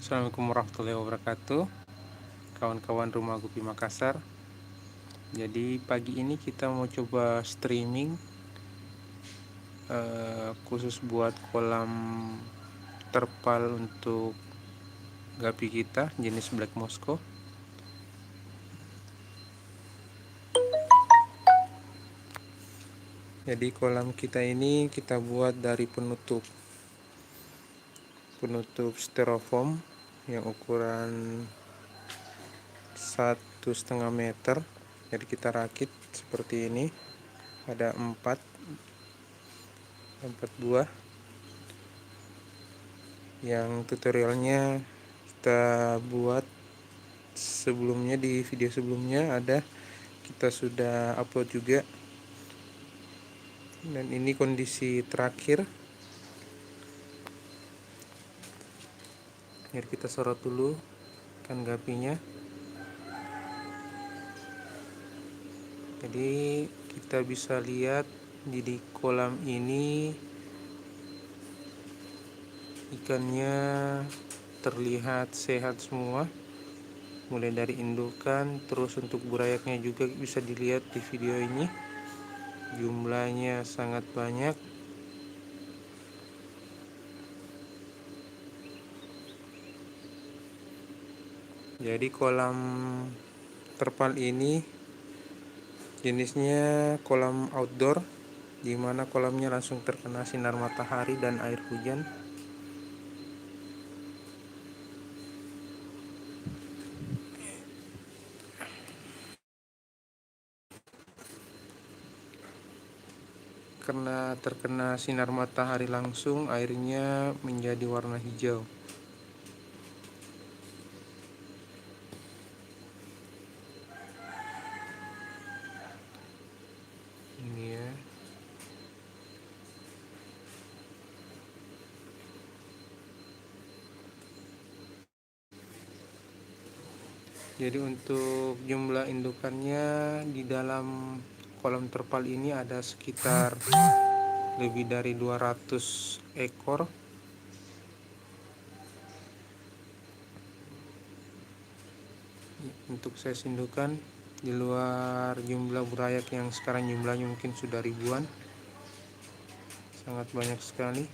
Assalamualaikum warahmatullahi wabarakatuh, kawan-kawan Rumah Gupi Makassar. Jadi pagi ini kita mau coba streaming khusus buat kolam terpal untuk gapi kita jenis Black Moscow. Jadi kolam kita ini kita buat dari penutup styrofoam yang ukuran 1,5 meter. Jadi kita rakit seperti ini, ada 4 buah. Yang tutorialnya kita buat sebelumnya, di video sebelumnya ada, kita sudah upload juga. Dan ini kondisi terakhir. Biar kita sorot dulu ikan gapinya. Jadi kita bisa lihat di kolam ini ikannya terlihat sehat semua, mulai dari indukan. Terus untuk burayaknya juga bisa dilihat di video ini, jumlahnya sangat banyak. Jadi kolam terpal ini jenisnya kolam outdoor, dimana kolamnya langsung terkena sinar matahari dan air hujan. Karena terkena sinar matahari langsung, airnya menjadi warna hijau. Ini ya. Jadi untuk jumlah indukannya di dalam kolam terpal ini ada sekitar lebih dari 200 ekor. Untuk size indukan, di luar jumlah burayak yang sekarang jumlahnya mungkin sudah ribuan, sangat banyak sekali.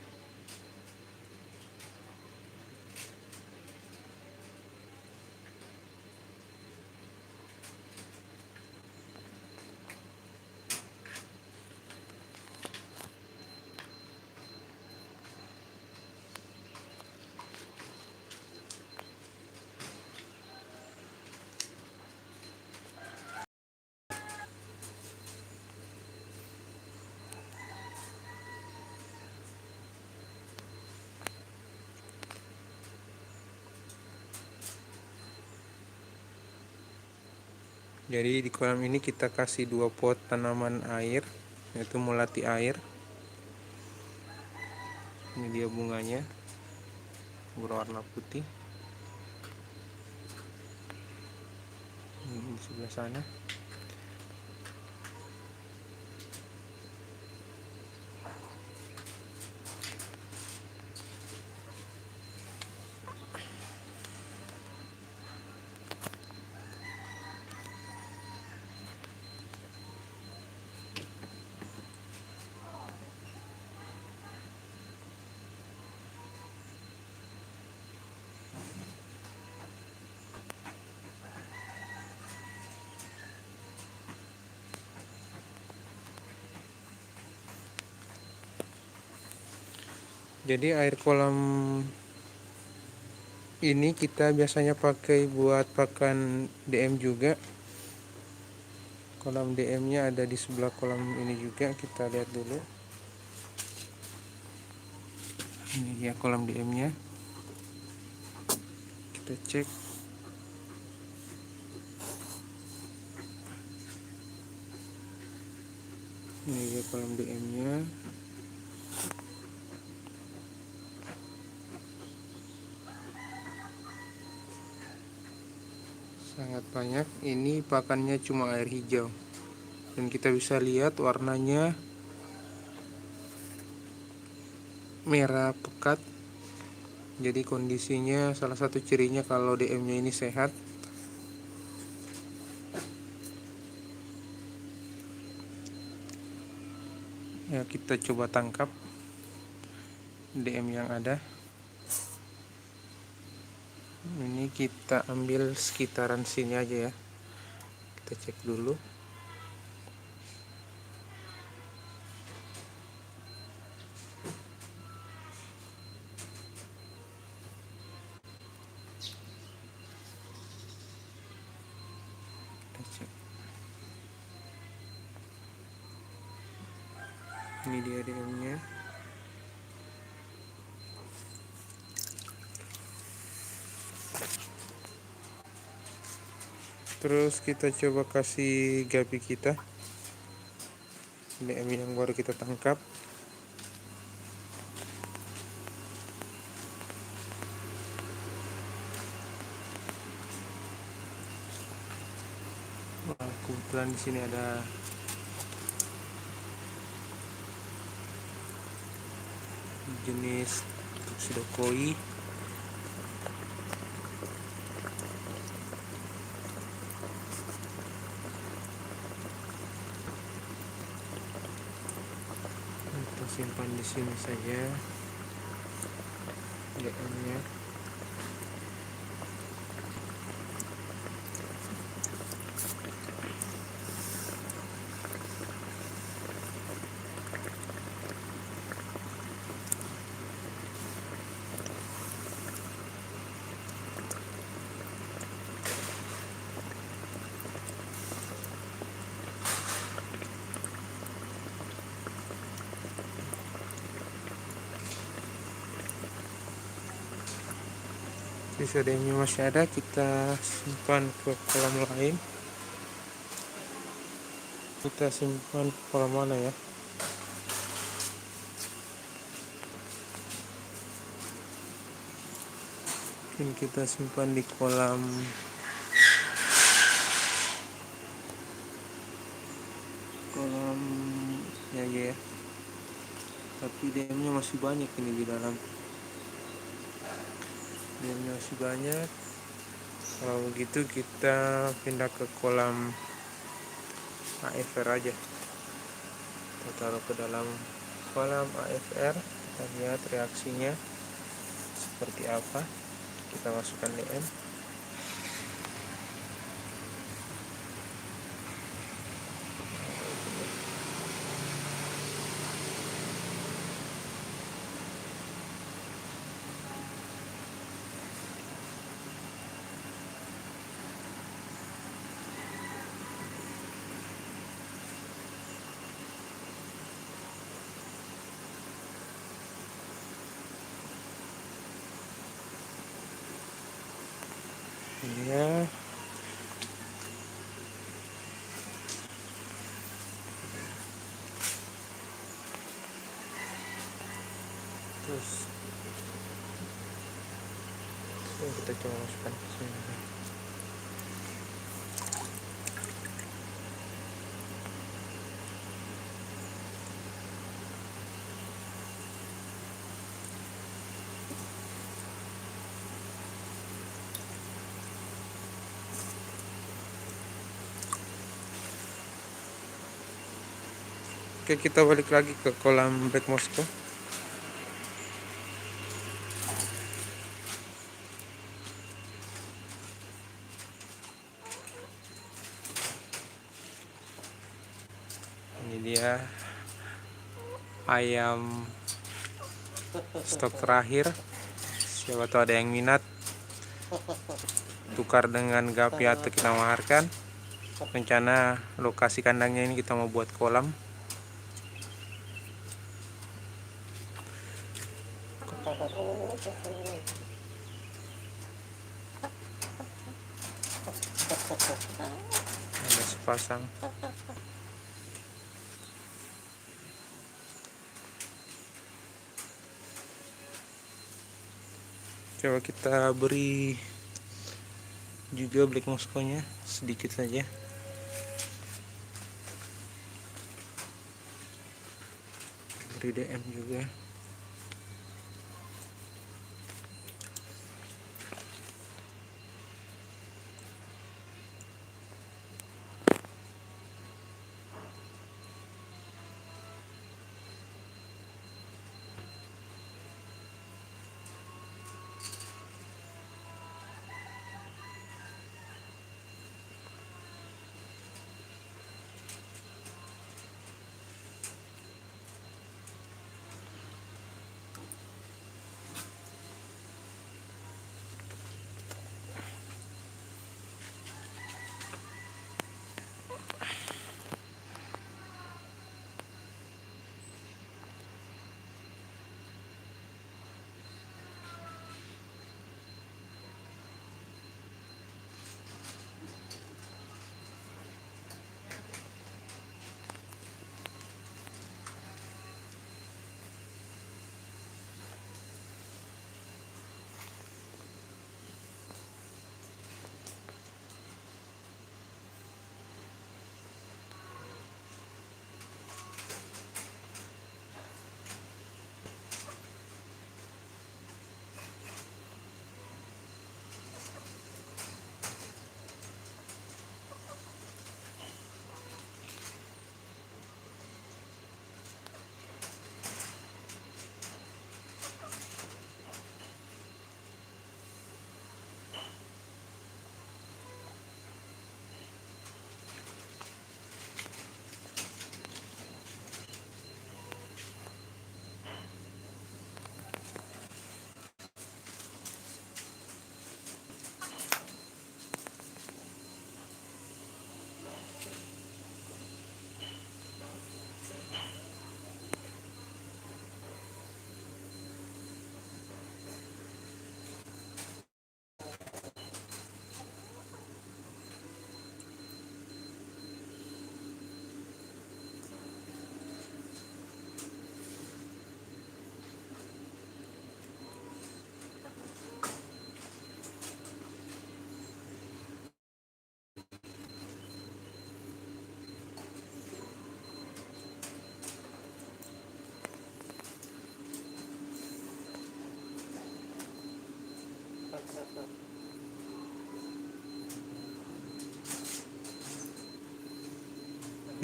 Jadi di kolam ini kita kasih 2 pot tanaman air, yaitu melati air. Ini dia bunganya, berwarna putih. Ini di sebelah sana. Jadi air kolam ini kita biasanya pakai buat pakan DM juga. Kolam DM nya ada di sebelah kolam ini juga, kita lihat dulu. Ini dia kolam DM nya, kita cek. Ini dia kolam DM nya. Sangat banyak. Ini pakannya cuma air hijau, dan kita bisa lihat warnanya merah pekat. Jadi kondisinya salah satu cirinya kalau DM-nya ini sehat, ya kita coba tangkap DM yang ada. Ini kita ambil sekitaran sini aja ya, kita cek dulu. Kita cek. Ini dia DM-nya. Terus kita coba kasih gapi kita, DM yang baru kita tangkap. Nah, kebetulan di sini ada jenis tuxedo koi. Kita simpan di sini saja DM-nya. Sisa DM-nya masih ada, kita simpan ke kolam lain. Kita simpan ke kolam mana ya? Mungkin kita simpan di kolam ya aja ya. Tapi DM-nya masih banyak ini di dalam. DM-nya masih banyak. Kalau begitu kita pindah ke kolam AFR aja. Kita taruh ke dalam kolam AFR, kita lihat reaksinya seperti apa. Kita masukkan DM. Ya, terus kita coba masukkan ke sini. Oke, kita balik lagi ke kolam Black Moscow. Ini dia ayam stok terakhir. Siapa tahu ada yang minat, tukar dengan gapi atau kita maharkan. Rencana lokasi kandangnya ini kita mau buat kolam. Ada sepasang. Coba kita beri juga Black Moscow-nya sedikit saja. Beri DM juga.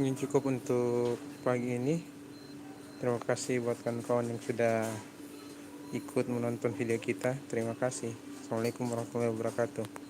Ini cukup untuk pagi ini. Terima kasih buat kawan-kawan yang sudah ikut menonton video kita. Terima kasih. Assalamualaikum warahmatullahi wabarakatuh.